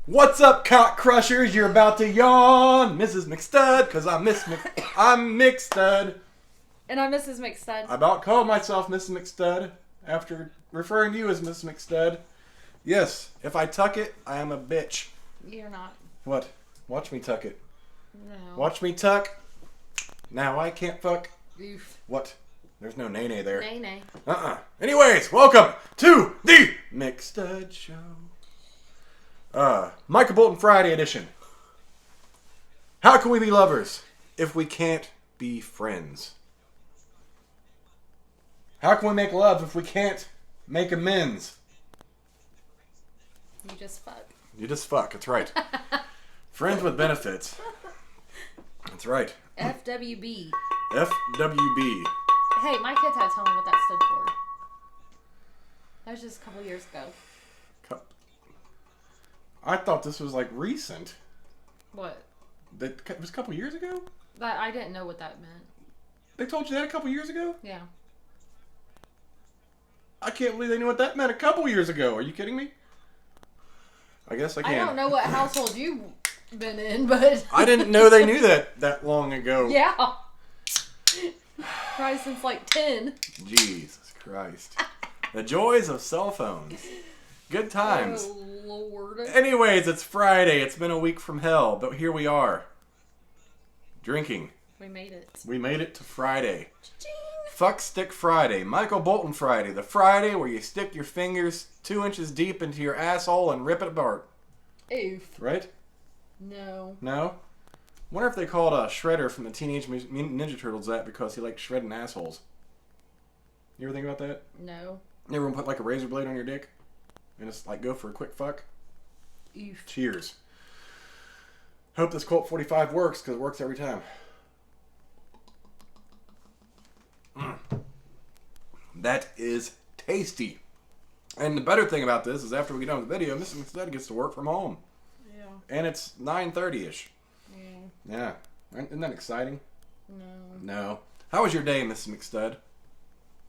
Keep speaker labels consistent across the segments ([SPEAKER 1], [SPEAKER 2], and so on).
[SPEAKER 1] What's up, cock crushers? You're about to yawn, Mrs. McStud, because I'm McStud.
[SPEAKER 2] And I'm Mrs. McStud.
[SPEAKER 1] I about called myself Mrs. McStud after referring to you as Mrs. McStud. Yes, if I tuck it, I am a bitch.
[SPEAKER 2] You're not.
[SPEAKER 1] What? Watch me tuck it.
[SPEAKER 2] No.
[SPEAKER 1] Watch me tuck. Now I can't fuck.
[SPEAKER 2] Oof.
[SPEAKER 1] What? There's no nay-nay there.
[SPEAKER 2] Nay-nay.
[SPEAKER 1] Anyways, welcome to the McStud Show. Michael Bolton Friday edition. How can we be lovers if we can't be friends? How can we make love if we can't make amends?
[SPEAKER 2] You just fuck.
[SPEAKER 1] You just fuck, that's right. Friends with benefits. That's right.
[SPEAKER 2] FWB.
[SPEAKER 1] FWB.
[SPEAKER 2] Hey, my kids had to tell me what that stood for. That was just a couple years ago.
[SPEAKER 1] I thought this was like recent.
[SPEAKER 2] What?
[SPEAKER 1] It was a couple years ago?
[SPEAKER 2] I didn't know what that meant.
[SPEAKER 1] They told you that a couple years ago?
[SPEAKER 2] Yeah.
[SPEAKER 1] I can't believe they knew what that meant a couple years ago. Are you kidding me? I guess I can.
[SPEAKER 2] I don't know what household you've been in, but...
[SPEAKER 1] I didn't know they knew that long ago.
[SPEAKER 2] Yeah. Probably since like 10.
[SPEAKER 1] Jesus Christ. The joys of cell phones. Good times.
[SPEAKER 2] Oh, Lord.
[SPEAKER 1] Anyways, it's Friday. It's been a week from hell, but here we are. Drinking.
[SPEAKER 2] We made it.
[SPEAKER 1] We made it to Friday.
[SPEAKER 2] Ching.
[SPEAKER 1] Fuck Stick Friday. Michael Bolton Friday. The Friday where you stick your fingers 2 inches deep into your asshole and rip it apart.
[SPEAKER 2] Oof.
[SPEAKER 1] Right?
[SPEAKER 2] No.
[SPEAKER 1] No? Wonder if they called Shredder from the Teenage Mutant Ninja Turtles that because he liked shredding assholes. You ever think about that?
[SPEAKER 2] No.
[SPEAKER 1] You ever put like a razor blade on your dick? And just like go for a quick fuck?
[SPEAKER 2] Oof.
[SPEAKER 1] Cheers. Hope this Colt 45 works because it works every time. That is tasty. And the better thing about this is after we get done with the video, Mr. McStud gets to work from home.
[SPEAKER 2] Yeah.
[SPEAKER 1] And it's 9:30ish.
[SPEAKER 2] Yeah.
[SPEAKER 1] Yeah. Isn't that exciting?
[SPEAKER 2] No.
[SPEAKER 1] No. How was your day, Mrs. McStud?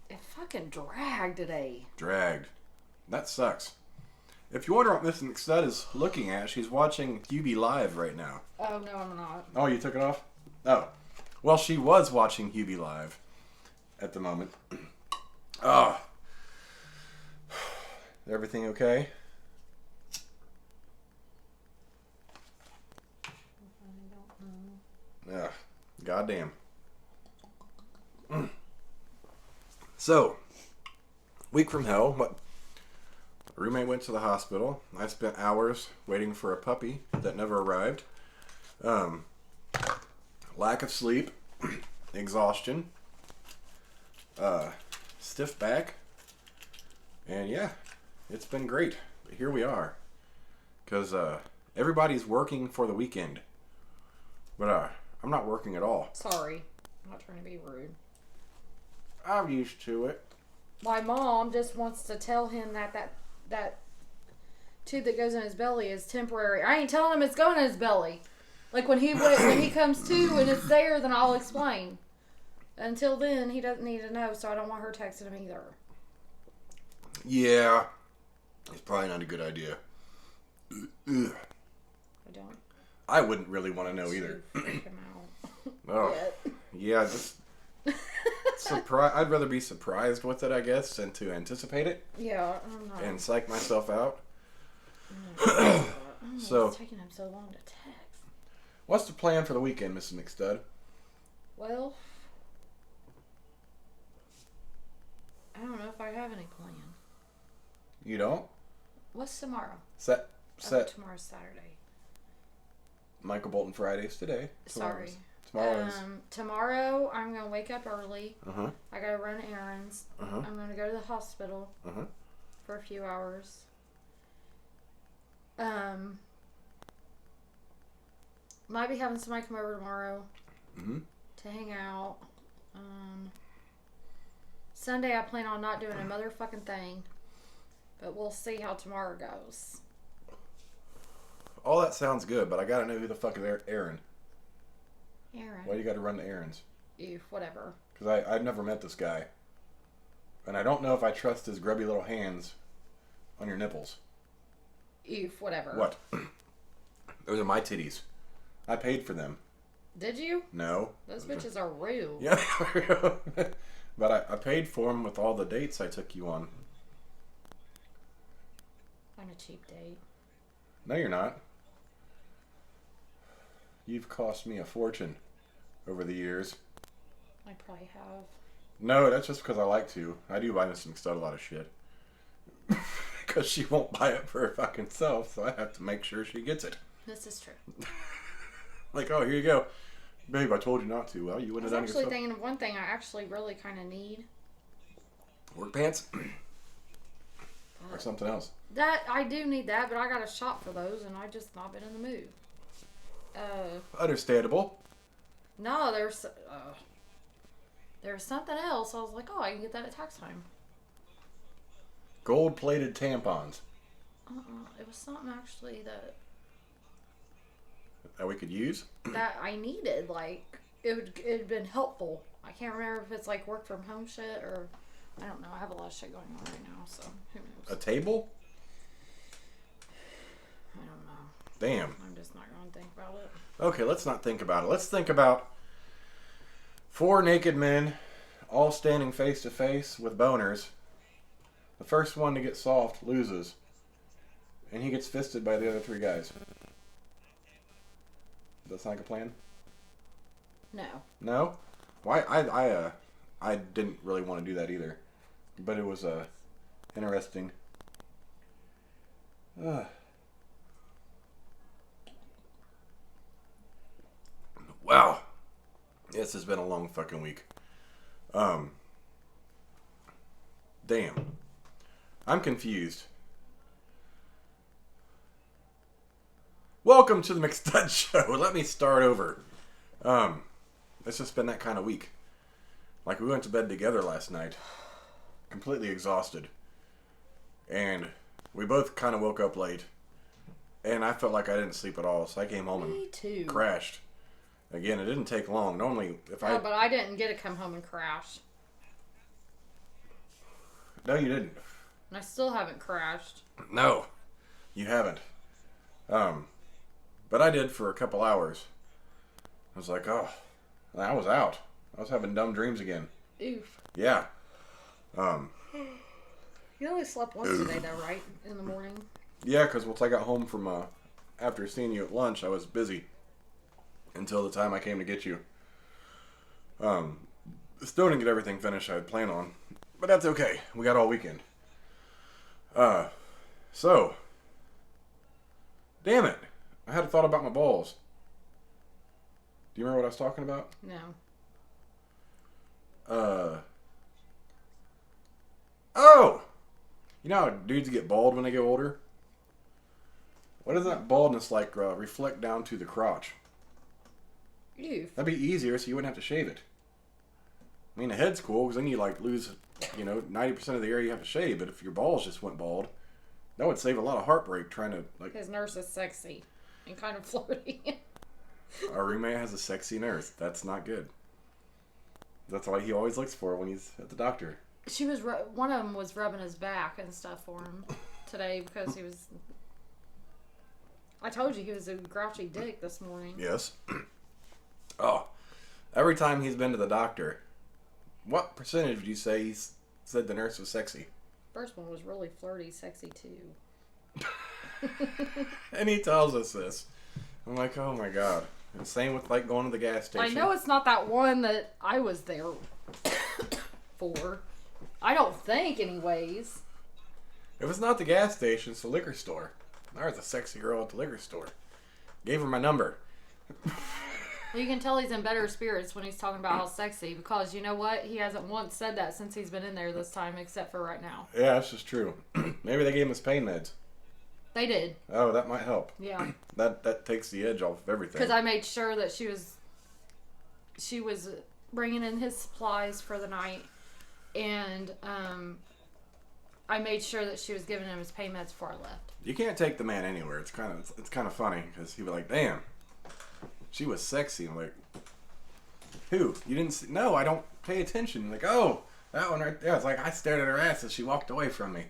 [SPEAKER 2] It fucking dragged today.
[SPEAKER 1] Dragged. That sucks. If you wonder what Mrs. McStud is looking at, she's watching Hubie Live right now.
[SPEAKER 2] Oh, no, I'm not.
[SPEAKER 1] Oh, you took it off? Oh. Well, she was watching Hubie Live at the moment. Oh. Everything okay?
[SPEAKER 2] I don't know.
[SPEAKER 1] Yeah. Goddamn. So, week from hell. What? Roommate went to the hospital. I spent hours waiting for a puppy that never arrived. Lack of sleep, exhaustion, stiff back, and yeah, it's been great. But here we are, because everybody's working for the weekend, but I'm not working at all.
[SPEAKER 2] Sorry. I'm not trying to be rude.
[SPEAKER 1] I'm used to it.
[SPEAKER 2] My mom just wants to tell him that tube that goes in his belly is temporary. I ain't telling him it's going in his belly. Like when he comes to and it's there, then I'll explain. Until then, he doesn't need to know, so I don't want her texting him either.
[SPEAKER 1] Yeah, it's probably not a good idea.
[SPEAKER 2] I don't.
[SPEAKER 1] I wouldn't really want to know either.
[SPEAKER 2] Freak him out.
[SPEAKER 1] Oh,
[SPEAKER 2] Yet.
[SPEAKER 1] yeah, just I'd rather be surprised with it, I guess, than to anticipate it
[SPEAKER 2] Yeah, I'm not.
[SPEAKER 1] and psych myself out.
[SPEAKER 2] So, it's taking him so long to text.
[SPEAKER 1] What's the plan for the weekend, Mrs. McStud?
[SPEAKER 2] Well, I don't know if I have any plan.
[SPEAKER 1] You don't?
[SPEAKER 2] What's tomorrow?
[SPEAKER 1] Set.
[SPEAKER 2] Tomorrow's Saturday.
[SPEAKER 1] Michael Bolton Fridays today.
[SPEAKER 2] Sorry.
[SPEAKER 1] Tomorrow's.
[SPEAKER 2] Tomorrow I'm gonna wake up early.
[SPEAKER 1] Uh-huh.
[SPEAKER 2] I gotta run errands.
[SPEAKER 1] Uh-huh.
[SPEAKER 2] I'm gonna go to the hospital for a few hours. Might be having somebody come over tomorrow to hang out. Sunday I plan on not doing a motherfucking thing, but we'll see how tomorrow goes.
[SPEAKER 1] All that sounds good, but I gotta know who the fuck is Aaron.
[SPEAKER 2] Aaron.
[SPEAKER 1] Why you gotta run the errands?
[SPEAKER 2] Whatever.
[SPEAKER 1] Because I've never met this guy. And I don't know if I trust his grubby little hands on your nipples.
[SPEAKER 2] Whatever.
[SPEAKER 1] What? Those are my titties. I paid for them.
[SPEAKER 2] Did you?
[SPEAKER 1] No.
[SPEAKER 2] Those bitches are real.
[SPEAKER 1] Yeah, they are real. But I paid for them with all the dates I took you on.
[SPEAKER 2] I'm a cheap date.
[SPEAKER 1] No, you're not. You've cost me a fortune over the years.
[SPEAKER 2] I probably have.
[SPEAKER 1] No, that's just because I like to. I do buy Miss McStud a lot of shit. Because she won't buy it for her fucking self, so I have to make sure she gets it.
[SPEAKER 2] This is true.
[SPEAKER 1] Like, oh, here you go. Babe, I told you not to. Well, you
[SPEAKER 2] I
[SPEAKER 1] wouldn't
[SPEAKER 2] was
[SPEAKER 1] have done it
[SPEAKER 2] actually
[SPEAKER 1] yourself.
[SPEAKER 2] thinking of one thing I actually really kind of need.
[SPEAKER 1] Work pants? Or something else.
[SPEAKER 2] That, I do need that, but I got to shop for those, and I just not been in the mood.
[SPEAKER 1] Understandable.
[SPEAKER 2] No, there's something else. I was like, oh, I can get that at tax time.
[SPEAKER 1] Gold-plated tampons.
[SPEAKER 2] It was something actually that
[SPEAKER 1] That we could use?
[SPEAKER 2] I needed. Like, it'd been helpful. I can't remember if it's like work from home shit or I don't know. I have a lot of shit going on right now, so who knows?
[SPEAKER 1] A table?
[SPEAKER 2] I don't know.
[SPEAKER 1] Damn.
[SPEAKER 2] I'm just not going to think about it.
[SPEAKER 1] Okay, let's not think about it. Let's think about 4 naked men all standing face to face with boners. The first one to get soft loses. And he gets fisted by the other 3 guys. Does that sound like a plan?
[SPEAKER 2] No.
[SPEAKER 1] No? Why? I didn't really want to do that either. But it was interesting. Wow. This has been a long fucking week. Damn. I'm confused. Welcome to the McStud's show. Let me start over. It's just been that kind of week. Like, we went to bed together last night. Completely exhausted. And we both kind of woke up late. And I felt like I didn't sleep at all, so I came home
[SPEAKER 2] Me
[SPEAKER 1] and
[SPEAKER 2] too.
[SPEAKER 1] crashed. Again, it didn't take long. Normally, if I...
[SPEAKER 2] Oh, but I didn't get to come home and crash.
[SPEAKER 1] No, you didn't.
[SPEAKER 2] And I still haven't crashed.
[SPEAKER 1] No, you haven't. But I did for a couple hours. I was like, oh, I was out. I was having dumb dreams again.
[SPEAKER 2] Oof.
[SPEAKER 1] Yeah.
[SPEAKER 2] You only slept once today, though, right? In the morning?
[SPEAKER 1] Yeah, because once I got home from, after seeing you at lunch, I was busy. Until the time I came to get you. Still didn't get everything finished I had planned on. But that's okay. We got all weekend. So. Damn it. I had a thought about my balls. Do you remember what I was talking about?
[SPEAKER 2] No.
[SPEAKER 1] Oh! You know how dudes get bald when they get older? What does that baldness like reflect down to the crotch?
[SPEAKER 2] Oof.
[SPEAKER 1] That'd be easier so you wouldn't have to shave it. I mean, the head's cool because then you like lose, 90% of the area you have to shave. But if your balls just went bald, that would save a lot of heartbreak trying to like.
[SPEAKER 2] His nurse is sexy and kind of flirty.
[SPEAKER 1] Our roommate has a sexy nurse. That's not good. That's what he always looks for when he's at the doctor.
[SPEAKER 2] She was one of them was rubbing his back and stuff for him today because he was. I told you he was a grouchy dick this morning.
[SPEAKER 1] Yes. Oh, every time he's been to the doctor, what percentage would you say he said the nurse was sexy?
[SPEAKER 2] First one was really flirty, sexy too.
[SPEAKER 1] And he tells us this. I'm like, oh my god. And same with like going to the gas station.
[SPEAKER 2] I know it's not that one that I was there for. I don't think, anyways.
[SPEAKER 1] If it's not the gas station, it's the liquor store. There was a sexy girl at the liquor store. Gave her my number.
[SPEAKER 2] Well, you can tell he's in better spirits when he's talking about how sexy because you know what? He hasn't once said that since he's been in there this time except for right now.
[SPEAKER 1] Yeah, that's just true. Maybe they gave him his pain meds.
[SPEAKER 2] They did.
[SPEAKER 1] Oh, that might help.
[SPEAKER 2] Yeah.
[SPEAKER 1] That takes the edge off of everything.
[SPEAKER 2] Because I made sure that she was bringing in his supplies for the night, and I made sure that she was giving him his pain meds before I left.
[SPEAKER 1] You can't take the man anywhere. It's kind of funny because he'd be like, "Damn, she was sexy." I'm like, "Who? You didn't see?" No, I don't pay attention. I'm like, oh, that one right there. It's like I stared at her ass as she walked away from me.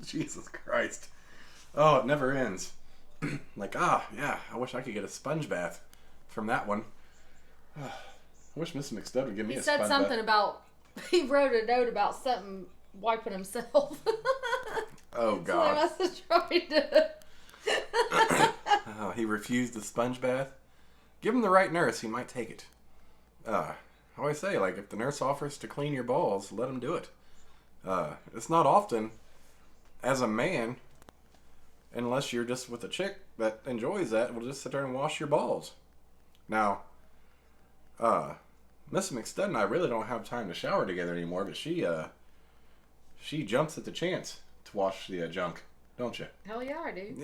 [SPEAKER 1] Jesus Christ. Oh, it never ends. Like, yeah, I wish I could get a sponge bath from that one. I wish Mrs. McStud would give me a sponge bath.
[SPEAKER 2] He said something about, he wrote a note about something wiping himself.
[SPEAKER 1] Oh, God.
[SPEAKER 2] So I must have tried to.
[SPEAKER 1] Oh, he refused the sponge bath? Give him the right nurse, he might take it. I always say, like, if the nurse offers to clean your balls, let him do it. It's not often, as a man, unless you're just with a chick that enjoys that, will just sit there and wash your balls. Now, Miss McStud and I really don't have time to shower together anymore, but she jumps at the chance to wash the junk, don't you?
[SPEAKER 2] Hell yeah, I do.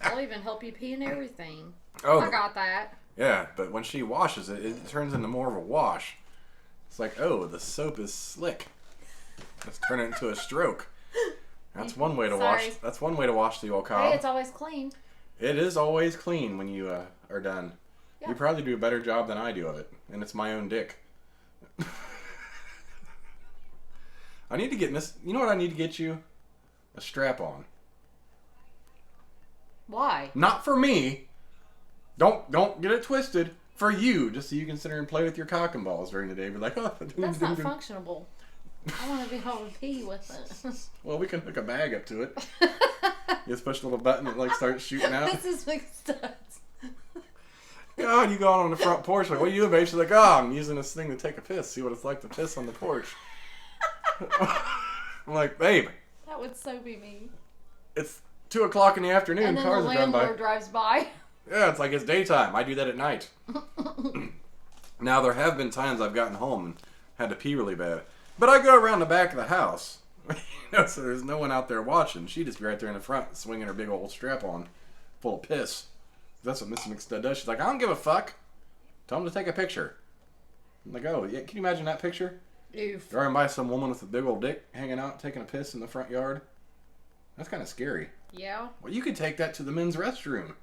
[SPEAKER 2] I'll even help you pee and everything.
[SPEAKER 1] Oh,
[SPEAKER 2] I got that.
[SPEAKER 1] Yeah, but when she washes it, it turns into more of a wash. It's like, oh, the soap is slick. Let's turn it into a stroke. That's one way to wash. That's one way to wash the old cob.
[SPEAKER 2] Hey, it's always clean.
[SPEAKER 1] It is always clean when you are done. Yeah. You probably do a better job than I do of it, and it's my own dick. I need to get You know what I need to get you? A strap-on.
[SPEAKER 2] Why?
[SPEAKER 1] Not for me. Don't get it twisted. For you, just so you can sit there and play with your cock and balls during the day. Be like, oh,
[SPEAKER 2] that's not functionable. I want to be able to pee with it.
[SPEAKER 1] Well, we can hook a bag up to it. You just push a little button and like starts shooting out.
[SPEAKER 2] This is McStud's.
[SPEAKER 1] God, you go out on the front porch like, what are you doing, babe? She's like, oh, I'm using this thing to take a piss. See what it's like to piss on the porch. I'm like, babe.
[SPEAKER 2] That would so be me.
[SPEAKER 1] It's 2:00 in the afternoon.
[SPEAKER 2] And then
[SPEAKER 1] cars
[SPEAKER 2] the
[SPEAKER 1] are done by.
[SPEAKER 2] landlord drives by.
[SPEAKER 1] Yeah, it's like it's daytime. I do that at night. Now, there have been times I've gotten home and had to pee really bad. But I go around the back of the house. So there's no one out there watching. She'd just be right there in the front swinging her big old strap-on full of piss. That's what Mrs. McStud does. She's like, I don't give a fuck. Tell him to take a picture. I'm like, oh, yeah, can you imagine that picture?
[SPEAKER 2] Oof.
[SPEAKER 1] Driving by some woman with a big old dick hanging out, taking a piss in the front yard. That's kind of scary.
[SPEAKER 2] Yeah.
[SPEAKER 1] Well, you could take that to the men's restroom.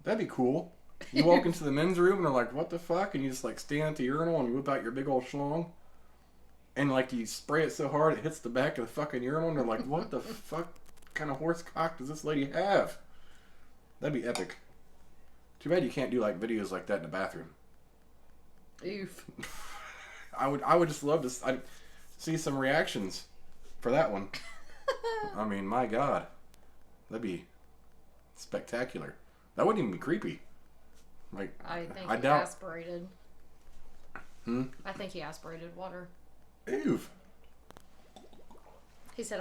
[SPEAKER 1] That'd be cool. You walk into the men's room and they're like, what the fuck? And you just like stand at the urinal and you whip out your big old schlong. And like you spray it so hard it hits the back of the fucking urinal and they're like, what the fuck kind of horse cock does this lady have? That'd be epic. Too bad you can't do like videos like that in the bathroom.
[SPEAKER 2] Oof.
[SPEAKER 1] I would just love to I'd see some reactions for that one. I mean, my God. That'd be spectacular. That wouldn't even be creepy. Like,
[SPEAKER 2] I think he aspirated. I think he aspirated water.
[SPEAKER 1] Ew.
[SPEAKER 2] He said,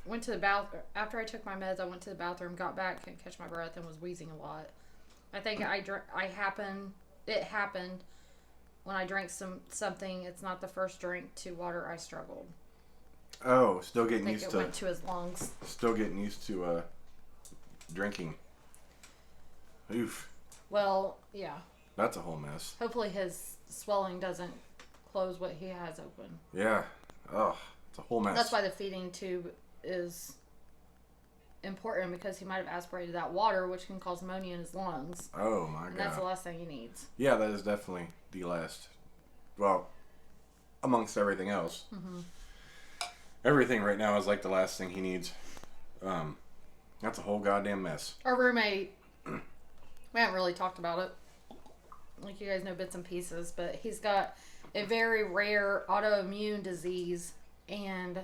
[SPEAKER 2] went to the bathroom. After I took my meds, I went to the bathroom, got back, couldn't catch my breath, and was wheezing a lot. I think it happened when I drank something. It's not the first drink to water I struggled.
[SPEAKER 1] Oh, still getting
[SPEAKER 2] I
[SPEAKER 1] used
[SPEAKER 2] think
[SPEAKER 1] to.
[SPEAKER 2] It went to his lungs.
[SPEAKER 1] Still getting used to drinking. Oof.
[SPEAKER 2] Well, yeah.
[SPEAKER 1] That's a whole mess.
[SPEAKER 2] Hopefully his swelling doesn't close what he has open.
[SPEAKER 1] Yeah. Oh, it's a whole mess.
[SPEAKER 2] That's why the feeding tube is important, because he might have aspirated that water, which can cause pneumonia in his lungs.
[SPEAKER 1] Oh, my God.
[SPEAKER 2] And that's the last thing he needs.
[SPEAKER 1] Yeah, that is definitely the last. Well, amongst everything else. Mm-hmm. Everything right now is like the last thing he needs. That's a whole goddamn mess.
[SPEAKER 2] Our roommate, we haven't really talked about it. Like, you guys know bits and pieces, but he's got a very rare autoimmune disease, and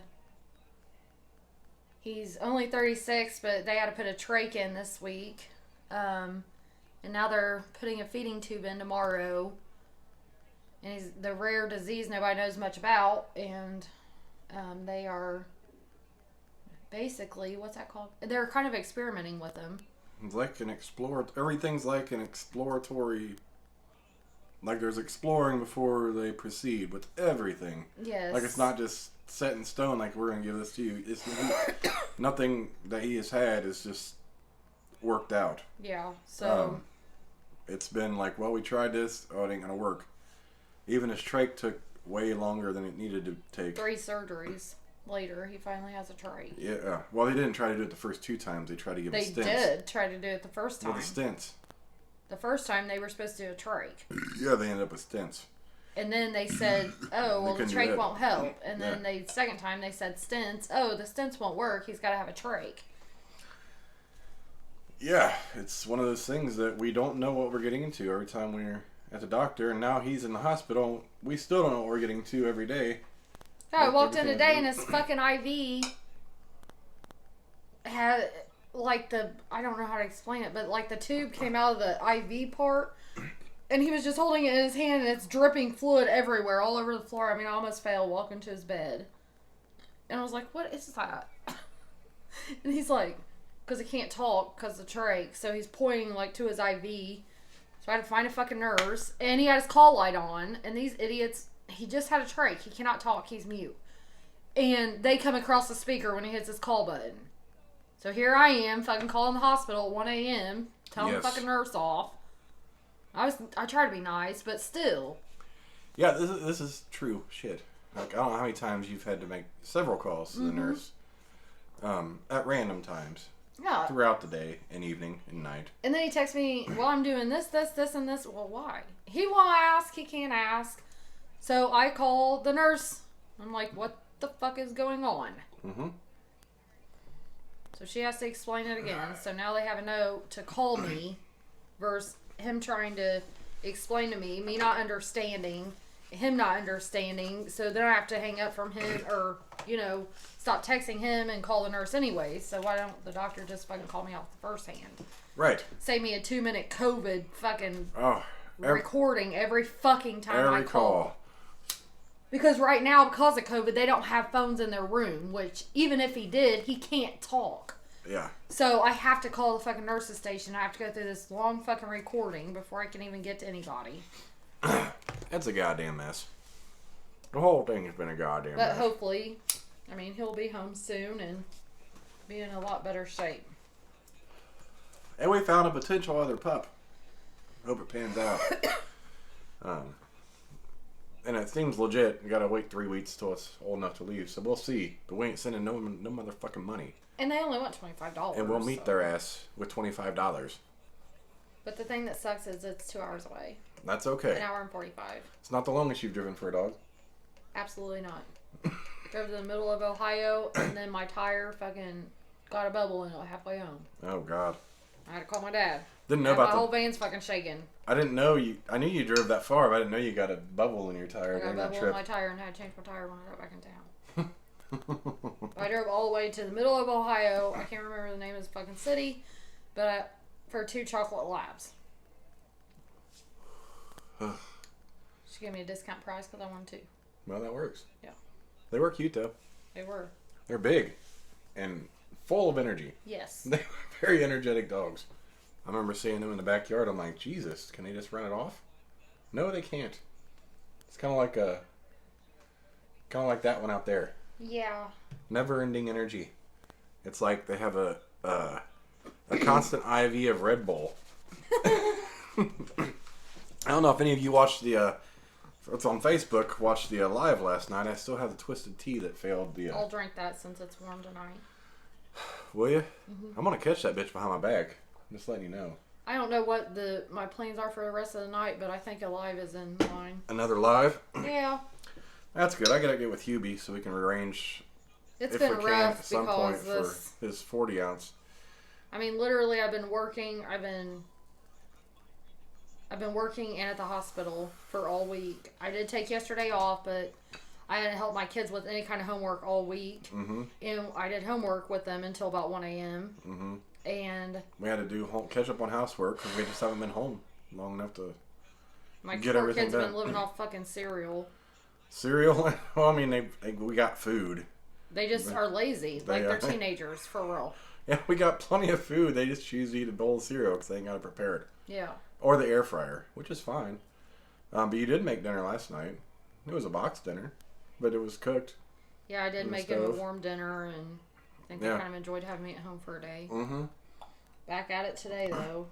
[SPEAKER 2] he's only 36, but they had to put a trach in this week. And now they're putting a feeding tube in tomorrow. And he's the rare disease nobody knows much about, and they are basically, what's that called? They're kind of experimenting with him.
[SPEAKER 1] It's like everything's like an exploratory, like there's exploring before they proceed with everything.
[SPEAKER 2] Yes.
[SPEAKER 1] Like it's not just set in stone, like we're going to give this to you. It's nothing that he has had is just worked out.
[SPEAKER 2] Yeah, so.
[SPEAKER 1] It's been like, well, we tried this, oh, it ain't going to work. Even his trach took way longer than it needed to take. 3
[SPEAKER 2] surgeries later, he finally has a trach.
[SPEAKER 1] Yeah. Well, they didn't try to do it the first 2 times. They tried to give him stents.
[SPEAKER 2] They did try to do it the first time.
[SPEAKER 1] With the stents.
[SPEAKER 2] The first time, they were supposed to do a trach.
[SPEAKER 1] Yeah, they ended up with stents.
[SPEAKER 2] And then they said, oh, well, the trach won't help. And then second time they said stents. Oh, the stents won't work. He's got to have a trach.
[SPEAKER 1] Yeah, it's one of those things that we don't know what we're getting into every time we're at the doctor. And now he's in the hospital. We still don't know what we're getting into every day.
[SPEAKER 2] Yeah, I walked in today and his fucking IV had, like, I don't know how to explain it, but, like, the tube came out of the IV part. And he was just holding it in his hand, and it's dripping fluid everywhere, all over the floor. I mean, I almost fell walking to his bed. And I was like, what is that? And he's like, because he can't talk because of the trach. So he's pointing, like, to his IV. So I had to find a fucking nurse. And he had his call light on. And these idiots, he just had a trach. He cannot talk. He's mute. And they come across the speaker when he hits his call button. So here I am, fucking calling the hospital at 1 a.m., telling the fucking nurse off. I try to be nice, but still.
[SPEAKER 1] Yeah, this is true shit. Like, I don't know how many times you've had to make several calls to the nurse. At random times.
[SPEAKER 2] Yeah.
[SPEAKER 1] Throughout the day and evening and night.
[SPEAKER 2] And then he texts me, well, I'm doing this, and this. Well, why? He won't ask. He can't ask. So I call the nurse. I'm like, what the fuck is going on? Mm-hmm. So she has to explain it again. So now they have a note to call me versus him trying to explain to me not understanding, him not understanding, so then I have to hang up from him or, stop texting him and call the nurse anyway. So why don't the doctor just fucking call me off the first hand?
[SPEAKER 1] Right.
[SPEAKER 2] Save me a 2-minute COVID fucking recording every fucking time I call. Because right now, because of COVID, they don't have phones in their room, which even if he did, he can't talk.
[SPEAKER 1] Yeah.
[SPEAKER 2] So I have to call the fucking nurse's station. I have to go through this long fucking recording before I can even get to anybody.
[SPEAKER 1] That's a goddamn mess. The whole thing has been a goddamn mess.
[SPEAKER 2] But hopefully, he'll be home soon and be in a lot better shape.
[SPEAKER 1] And we found a potential other pup. Hope it pans out. And it seems legit. You gotta wait 3 weeks till it's old enough to leave. So we'll see. But we ain't sending no motherfucking money.
[SPEAKER 2] And they only want $25.
[SPEAKER 1] And we'll meet their ass with $25.
[SPEAKER 2] But the thing that sucks is it's 2 hours away.
[SPEAKER 1] That's okay.
[SPEAKER 2] 1 hour and 45.
[SPEAKER 1] It's not the longest you've driven for a dog.
[SPEAKER 2] Absolutely not. Drove to the middle of Ohio, and then my tire fucking got a bubble in it halfway home.
[SPEAKER 1] Oh, God.
[SPEAKER 2] I had to call my dad.
[SPEAKER 1] Didn't know about
[SPEAKER 2] my whole van's fucking shaking.
[SPEAKER 1] I didn't know you. I knew you drove that far, but I didn't know you got a bubble in your tire.
[SPEAKER 2] I got a bubble in my tire and had to change my tire when I got back in town. I drove all the way to the middle of Ohio. I can't remember the name of the fucking city, but for 2 chocolate labs. She gave me a discount price because I wanted 2.
[SPEAKER 1] Well, that works.
[SPEAKER 2] Yeah.
[SPEAKER 1] They were cute, though.
[SPEAKER 2] They were.
[SPEAKER 1] They're big and full of energy.
[SPEAKER 2] Yes.
[SPEAKER 1] They were very energetic dogs. I remember seeing them in the backyard. I'm like, Jesus, can they just run it off? No, they can't. It's kind of like that one out there.
[SPEAKER 2] Yeah.
[SPEAKER 1] Never-ending energy. It's like they have a constant IV of Red Bull. I don't know if any of you watched it's on Facebook, watched the live last night. I still have the twisted tea that failed the...
[SPEAKER 2] I'll drink that since it's warm tonight.
[SPEAKER 1] Will you? Mm-hmm. I'm going to catch that bitch behind my back. Just letting you know.
[SPEAKER 2] I don't know what my plans are for the rest of the night, but I think a live is in line.
[SPEAKER 1] Another live?
[SPEAKER 2] Yeah.
[SPEAKER 1] That's good. I got to get with Hubie so we can arrange...
[SPEAKER 2] It's been rough at some point
[SPEAKER 1] for his 40 ounce.
[SPEAKER 2] Literally, I've been working. I've been working and at the hospital for all week. I did take yesterday off, but I hadn't helped my kids with any kind of homework all week. Mm-hmm. And I did homework with them until about 1 a.m. Mm-hmm. And
[SPEAKER 1] we had to do catch up on housework because we just haven't been home long enough to
[SPEAKER 2] get everything done. My kids been living off fucking cereal.
[SPEAKER 1] Cereal? Well, we got food.
[SPEAKER 2] They just are lazy. They're teenagers, for real.
[SPEAKER 1] Yeah, we got plenty of food. They just choose to eat a bowl of cereal because they ain't got it prepared.
[SPEAKER 2] Yeah.
[SPEAKER 1] Or the air fryer, which is fine. But you did make dinner last night. It was a box dinner, but it was cooked.
[SPEAKER 2] Yeah, I did make him a warm dinner, and I think they kind of enjoyed having me at home for a day. Mm-hmm. Back at it today, though.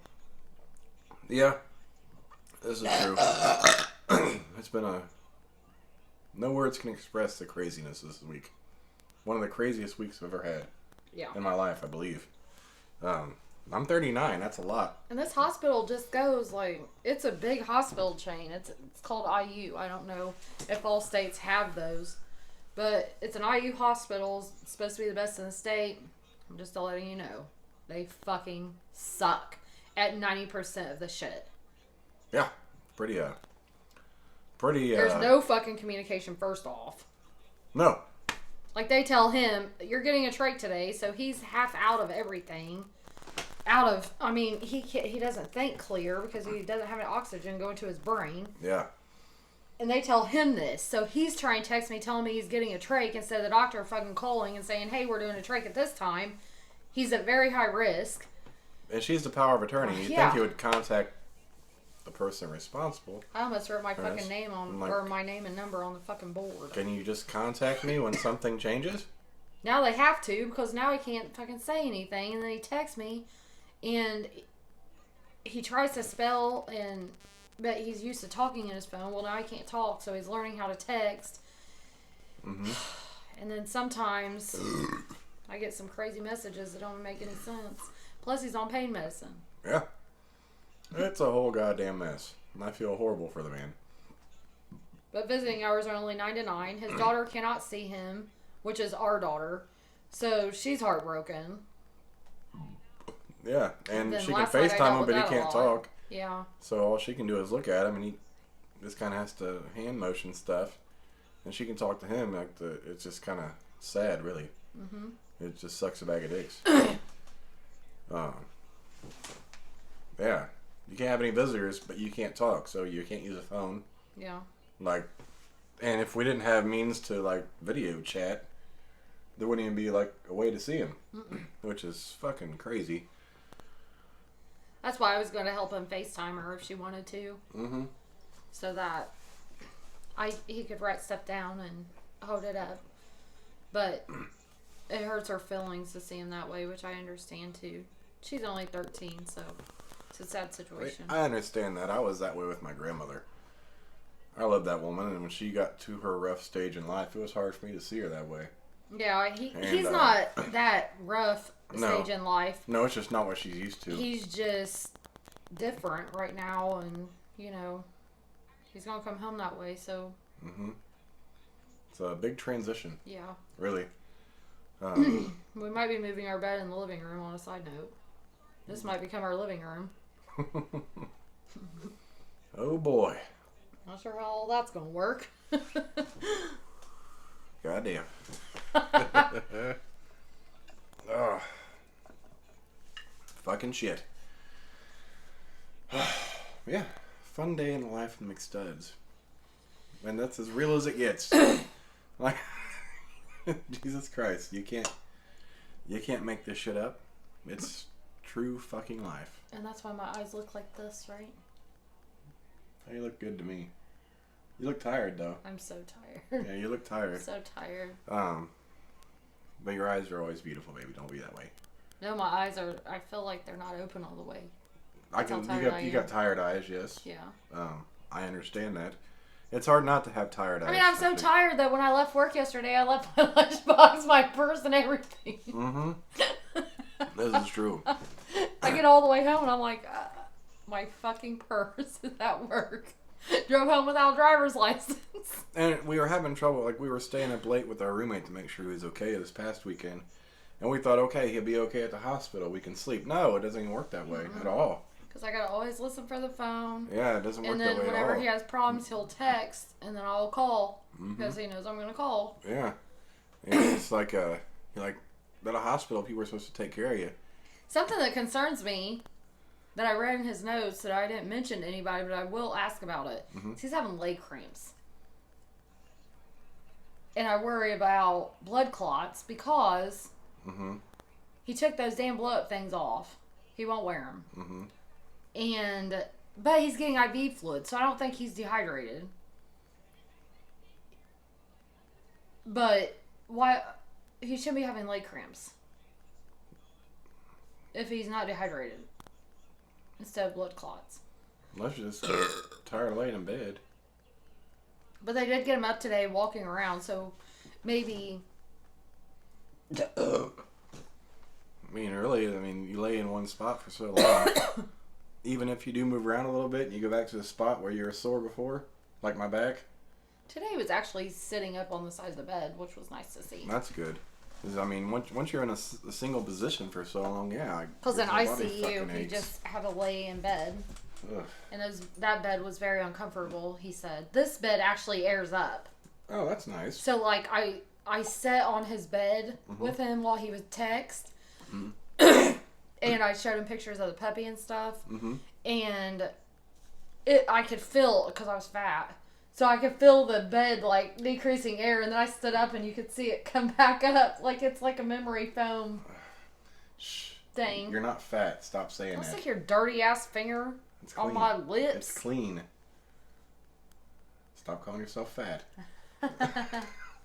[SPEAKER 1] Yeah. This is true. It's been no words can express the craziness this week. One of the craziest weeks I've ever had.
[SPEAKER 2] Yeah.
[SPEAKER 1] In my life, I believe. I'm 39. That's a lot.
[SPEAKER 2] And this hospital just goes like, it's a big hospital chain. It's called IU. I don't know if all states have those, but it's an IU hospital. It's supposed to be the best in the state. I'm just letting you know, they fucking suck at 90% of the shit.
[SPEAKER 1] Yeah, pretty.
[SPEAKER 2] There's no fucking communication. First off,
[SPEAKER 1] no.
[SPEAKER 2] like they tell him you're getting a trach today, so he's half out of everything. I mean, he doesn't think clear because he doesn't have any oxygen going to his brain.
[SPEAKER 1] Yeah.
[SPEAKER 2] And they tell him this. So he's trying to text me telling me he's getting a trach instead of the doctor fucking calling and saying, hey, we're doing a trach at this time. He's at very high risk.
[SPEAKER 1] And she's the power of attorney. You'd think he would contact the person responsible.
[SPEAKER 2] I almost wrote my fucking name on, or my name and number on the fucking board.
[SPEAKER 1] Can you just contact me when something changes?
[SPEAKER 2] Now they have to, because now he can't fucking say anything. And then he texts me. And he tries to spell, but he's used to talking in his phone. Well, now he can't talk, so he's learning how to text. Mm-hmm. And then sometimes I get some crazy messages that don't make any sense. Plus, he's on pain medicine.
[SPEAKER 1] Yeah. It's a whole goddamn mess. And I feel horrible for the man.
[SPEAKER 2] But visiting hours are only 9 to 9. His daughter cannot see him, which is our daughter. So she's heartbroken.
[SPEAKER 1] Yeah, and she can FaceTime him, but he can't talk.
[SPEAKER 2] Yeah.
[SPEAKER 1] So all she can do is look at him, and he just kind of has to hand motion stuff. And she can talk to him. It's just kind of sad, really. Mm-hmm. It just sucks a bag of dicks. Yeah. You can't have any visitors, but you can't talk, so you can't use a phone.
[SPEAKER 2] Yeah.
[SPEAKER 1] And if we didn't have means to, video chat, there wouldn't even be, a way to see him. Which is fucking crazy.
[SPEAKER 2] That's why I was going to help him FaceTime her if she wanted to. Mm-hmm. So that he could write stuff down and hold it up. But it hurts her feelings to see him that way, which I understand too. She's only 13, so it's a sad situation.
[SPEAKER 1] I understand that. I was that way with my grandmother. I loved that woman, and when she got to her rough stage in life, it was hard for me to see her that way.
[SPEAKER 2] Yeah, he's not that rough stage in life.
[SPEAKER 1] No, it's just not what she's used to.
[SPEAKER 2] He's just different right now, and, he's going to come home that way, so.
[SPEAKER 1] Mm-hmm. It's a big transition.
[SPEAKER 2] Yeah.
[SPEAKER 1] Really.
[SPEAKER 2] We might be moving our bed in the living room on a side note. This might become our living room.
[SPEAKER 1] Oh, boy.
[SPEAKER 2] Not sure how all that's going to work.
[SPEAKER 1] Goddamn. Oh. Fucking shit. Yeah. Fun day in the life of McStud's. And that's as real as it gets. Jesus Christ. You can't make this shit up. It's true fucking life.
[SPEAKER 2] And that's why my eyes look like this, right?
[SPEAKER 1] You look good to me. You look tired, though.
[SPEAKER 2] I'm so tired.
[SPEAKER 1] Yeah, you look tired.
[SPEAKER 2] So tired.
[SPEAKER 1] But your eyes are always beautiful, baby. Don't be that way.
[SPEAKER 2] No, my eyes are, I feel like they're not open all the way.
[SPEAKER 1] You got tired eyes, yes.
[SPEAKER 2] Yeah.
[SPEAKER 1] I understand that. It's hard not to have tired eyes.
[SPEAKER 2] I mean, I'm so tired that when I left work yesterday, I left my lunchbox, my purse, and everything.
[SPEAKER 1] Mm-hmm. This is true.
[SPEAKER 2] I get all the way home, and I'm like, my fucking purse is at work. Drove home without a driver's license.
[SPEAKER 1] And we were having trouble. We were staying up late with our roommate to make sure he was okay this past weekend. And we thought, okay, he'll be okay at the hospital. We can sleep. No, it doesn't even work that way at all.
[SPEAKER 2] Because I got to always listen for the phone.
[SPEAKER 1] Yeah, it doesn't work that way at all.
[SPEAKER 2] And then whenever he has problems, he'll text, and then I'll call. Because he knows I'm going to call.
[SPEAKER 1] Yeah. And it's like, at a hospital, people are supposed to take care of you.
[SPEAKER 2] Something that concerns me that I read in his notes that I didn't mention to anybody, but I will ask about it. He's having leg cramps. And I worry about blood clots because he took those damn blow-up things off. He won't wear them. But he's getting IV fluid, so I don't think he's dehydrated. But why? He shouldn't be having leg cramps if he's not dehydrated. Instead of blood clots.
[SPEAKER 1] Unless you're just tired of laying in bed.
[SPEAKER 2] But they did get him up today walking around, so maybe...
[SPEAKER 1] Really, you lay in one one spot for so long. Even if you do move around a little bit and you go back to the spot where you were sore before, like my back.
[SPEAKER 2] Today he was actually sitting up on the side of the bed, which was nice to see.
[SPEAKER 1] That's good. Because, I mean, once you're in a single position for so long, yeah.
[SPEAKER 2] Because in ICU, he just had to lay in bed. Ugh. And that bed was very uncomfortable, he said. This bed actually airs up.
[SPEAKER 1] Oh, that's nice.
[SPEAKER 2] So, like, I sat on his bed with him while he would text. Mm-hmm. And I showed him pictures of the puppy and stuff. Mm-hmm. And I could feel, because I was fat, so I could feel the bed, like, decreasing air. And then I stood up and you could see it come back up. Like, it's like a memory foam thing.
[SPEAKER 1] You're not fat. Stop saying that.
[SPEAKER 2] Looks like your dirty-ass finger on my lips.
[SPEAKER 1] It's clean. Stop calling yourself fat.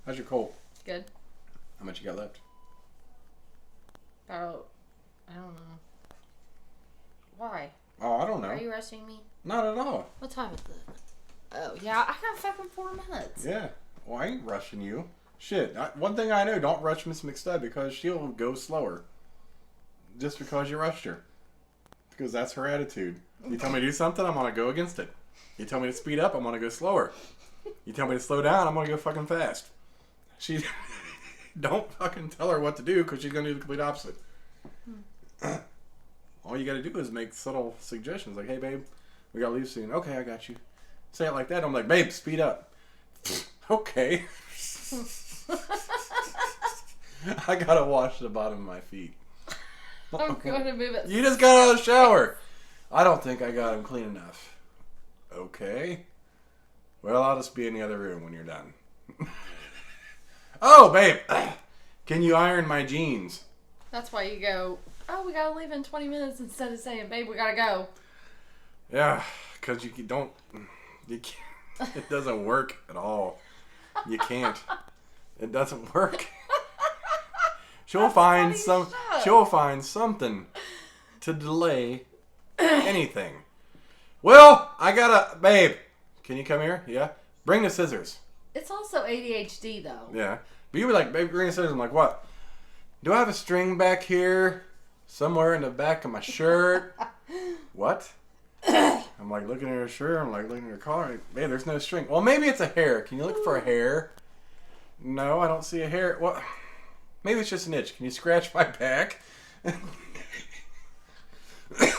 [SPEAKER 1] How's your cold?
[SPEAKER 2] Good.
[SPEAKER 1] How much you got left?
[SPEAKER 2] Oh, I don't know. Why?
[SPEAKER 1] Oh, I don't know.
[SPEAKER 2] Are you rushing me?
[SPEAKER 1] Not at all.
[SPEAKER 2] What time is it? Oh, yeah, I got fucking 4 minutes.
[SPEAKER 1] Yeah. Well, I ain't rushing you. Shit. One thing I know, don't rush Miss McStud because she'll go slower. Just because you rushed her. Because that's her attitude. You tell me to do something, I'm going to go against it. You tell me to speed up, I'm going to go slower. You tell me to slow down, I'm going to go fucking fast. Don't fucking tell her what to do because she's going to do the complete opposite. All you got to do is make subtle suggestions. Like, hey, babe, we got to leave soon. Okay, I got you. Say it like that. I'm like, babe, speed up. Okay. I got to wash the bottom of my feet.
[SPEAKER 2] I'm going to move it.
[SPEAKER 1] You just got out of the shower. I don't think I got them clean enough. Okay. Well, I'll just be in the other room when you're done. Oh, babe. Can you iron my jeans?
[SPEAKER 2] That's why you go, oh, we got to leave in 20 minutes instead of saying, babe, we got to go.
[SPEAKER 1] Yeah, because you can't, it doesn't work at all. You can't. It doesn't work. She'll find something to delay anything. Well, babe, can you come here? Yeah. Bring the scissors.
[SPEAKER 2] It's also ADHD though.
[SPEAKER 1] Yeah. But you were like, babe, bring the scissors. I'm like, what? Do I have a string back here? Somewhere in the back of my shirt? What? I'm like looking at her shirt. I'm like looking at her collar. Like, babe, there's no string. Well, maybe it's a hair. Can you look for a hair? No, I don't see a hair. Well, maybe it's just an itch. Can you scratch my back?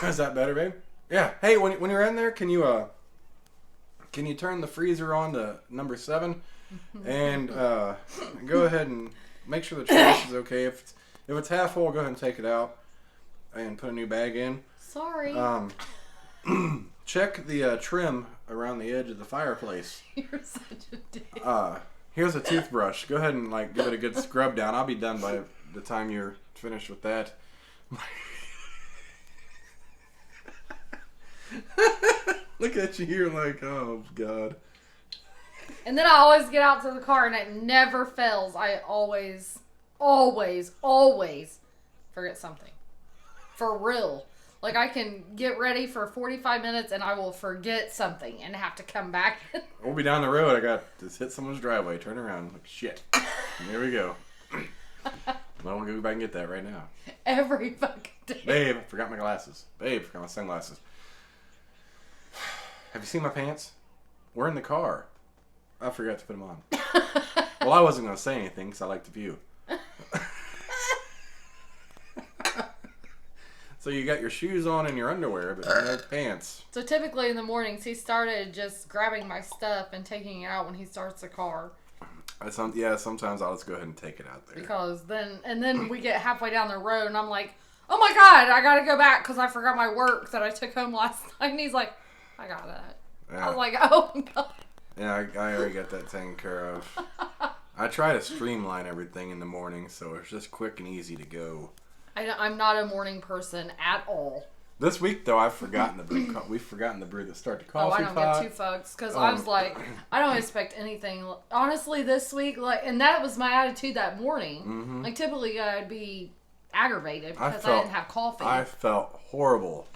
[SPEAKER 1] Is that better, babe? Yeah. Hey, when you're in there, can you turn the freezer on to number 7 and go ahead and make sure the trash is okay. If it's half full, go ahead and take it out and put a new bag in.
[SPEAKER 2] Sorry.
[SPEAKER 1] Check the trim around the edge of the fireplace.
[SPEAKER 2] You're such a dick.
[SPEAKER 1] Here's a toothbrush. Go ahead and give it a good scrub down. I'll be done by the time you're finished with that. Look at you here like, oh, God.
[SPEAKER 2] And then I always get out to the car and it never fails. I always forget something. For real. Like, I can get ready for 45 minutes and I will forget something and have to come back.
[SPEAKER 1] We'll be down the road. I got to hit someone's driveway. Turn around. Like, shit. And there we go. I want to go back and get that right now.
[SPEAKER 2] Every fucking day.
[SPEAKER 1] Babe, I forgot my glasses. Babe, forgot my sunglasses. Have you seen my pants? We're in the car. I forgot to put them on. Well, I wasn't going to say anything because I like the view. So you got your shoes on and your underwear, but no pants.
[SPEAKER 2] So typically in the mornings, he started just grabbing my stuff and taking it out when he starts the car.
[SPEAKER 1] Sometimes I'll just go ahead and take it out there.
[SPEAKER 2] Because then we get halfway down the road and I'm like, oh my God, I got to go back because I forgot my work that I took home last night. And he's like, I got that. Yeah. I was like, oh God.
[SPEAKER 1] Yeah, I already got that taken care of. I try to streamline everything in the morning so it's just quick and easy to go.
[SPEAKER 2] I'm not a morning person at all.
[SPEAKER 1] This week, though, we've forgotten the brew that start the coffee pot.
[SPEAKER 2] Oh, I don't give 2 fucks because I was like, I don't expect anything. Honestly, this week, and that was my attitude that morning. Mm-hmm. Like, typically, I'd be aggravated because I didn't have coffee.
[SPEAKER 1] I felt horrible.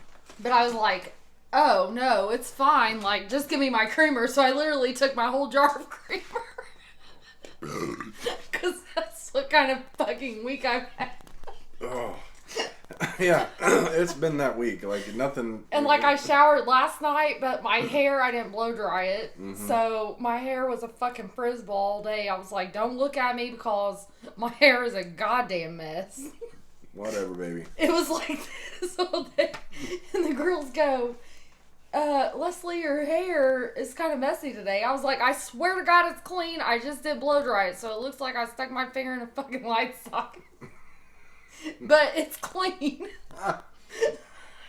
[SPEAKER 2] But I was like, oh, no, it's fine. Like, just give me my creamer. So I literally took my whole jar of creamer. Because that's what kind of fucking week I've had.
[SPEAKER 1] Oh. Yeah, it's been that week. Like, nothing.
[SPEAKER 2] And, like, I showered last night, but my hair, I didn't blow dry it. Mm-hmm. So, my hair was a fucking frizz ball all day. I was like, don't look at me because my hair is a goddamn mess.
[SPEAKER 1] Whatever, baby.
[SPEAKER 2] It was like this all day. And the girls go, Leslie, your hair is kind of messy today. I was like, I swear to God it's clean. I just did blow dry it, so it looks like I stuck my finger in a fucking light socket. But it's clean. I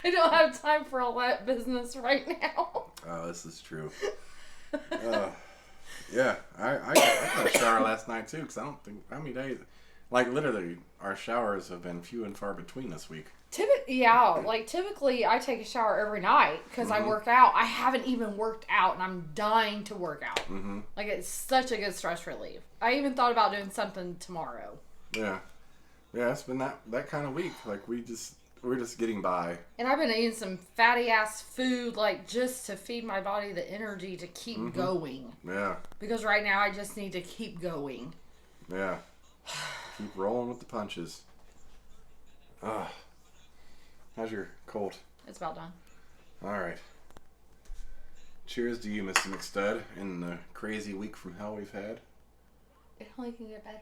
[SPEAKER 2] don't have time for all that business right now.
[SPEAKER 1] Oh, this is true. Yeah, I got a shower last night too, because I don't think, how many days, like literally, our showers have been few and far between this week. Typically I take a shower every night because I work out. I haven't even worked out, and I'm dying to work out. Mm-hmm. Like, it's such a good stress relief. I even thought about doing something tomorrow. Yeah. Yeah, it's been that kind of week. Like, we're just getting by.
[SPEAKER 2] And I've been eating some fatty ass food, like, just to feed my body the energy to keep going. Yeah. Because right now I just need to keep going.
[SPEAKER 1] Yeah. Keep rolling with the punches. How's your cold?
[SPEAKER 2] It's about done.
[SPEAKER 1] All right. Cheers to you, Mr. McStud, in the crazy week from hell we've had.
[SPEAKER 2] It only can get better.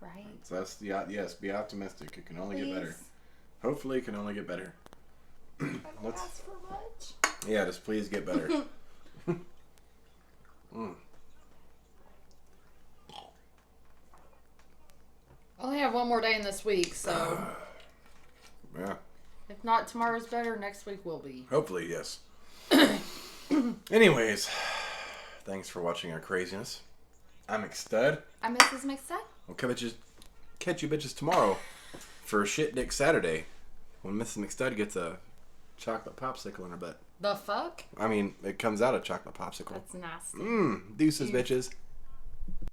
[SPEAKER 2] Right.
[SPEAKER 1] So that's yes, be optimistic. It can only get better. Hopefully it can only get better.
[SPEAKER 2] I don't ask for much.
[SPEAKER 1] Yeah, just please get better.
[SPEAKER 2] I only have one more day in this week, so
[SPEAKER 1] yeah.
[SPEAKER 2] If not tomorrow's better, next week will be.
[SPEAKER 1] Hopefully, yes. Anyways, thanks for watching our craziness. I'm McStud.
[SPEAKER 2] I'm Mrs. McStud.
[SPEAKER 1] We'll catch you bitches tomorrow for Shit Dick Saturday when Mrs. McStud gets a chocolate popsicle in her butt.
[SPEAKER 2] The fuck?
[SPEAKER 1] I mean, it comes out a chocolate popsicle.
[SPEAKER 2] That's nasty.
[SPEAKER 1] Deuces, bitches.